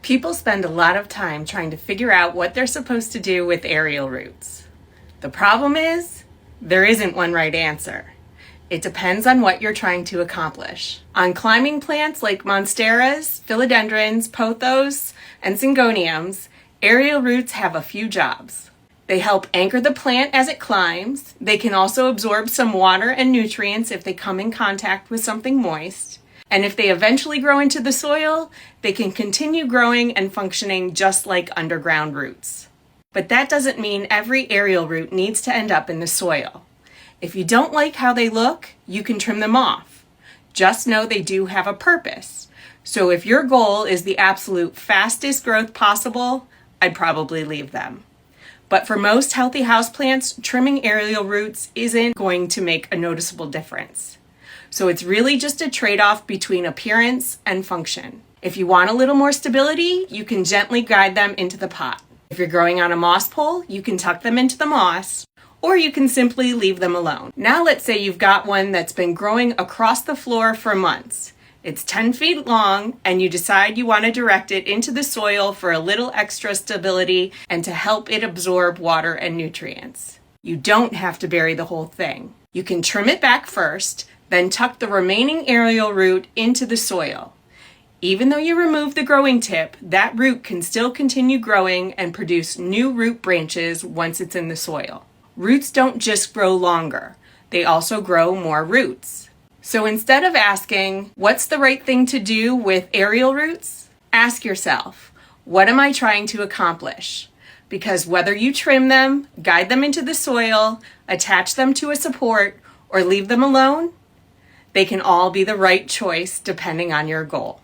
People spend a lot of time trying to figure out what they're supposed to do with aerial roots. The problem is, there isn't one right answer. It depends on what you're trying to accomplish. On climbing plants like monsteras, philodendrons, pothos, and syngoniums, aerial roots have a few jobs. They help anchor the plant as it climbs. They can also absorb some water and nutrients if they come in contact with something moist. And if they eventually grow into the soil, they can continue growing and functioning just like underground roots. But that doesn't mean every aerial root needs to end up in the soil. If you don't like how they look, you can trim them off. Just know they do have a purpose. So if your goal is the absolute fastest growth possible, I'd probably leave them. But for most healthy houseplants, trimming aerial roots isn't going to make a noticeable difference. So it's really just a trade-off between appearance and function. If you want a little more stability, you can gently guide them into the pot. If you're growing on a moss pole, you can tuck them into the moss, or you can simply leave them alone. Now let's say you've got one that's been growing across the floor for months. It's 10 feet long, and you decide you want to direct it into the soil for a little extra stability and to help it absorb water and nutrients. You don't have to bury the whole thing. You can trim it back first, then tuck the remaining aerial root into the soil. Even though you remove the growing tip, that root can still continue growing and produce new root branches once it's in the soil. Roots don't just grow longer, they also grow more roots. So instead of asking, what's the right thing to do with aerial roots? Ask yourself, what am I trying to accomplish? Because whether you trim them, guide them into the soil, attach them to a support, or leave them alone, they can all be the right choice depending on your goal.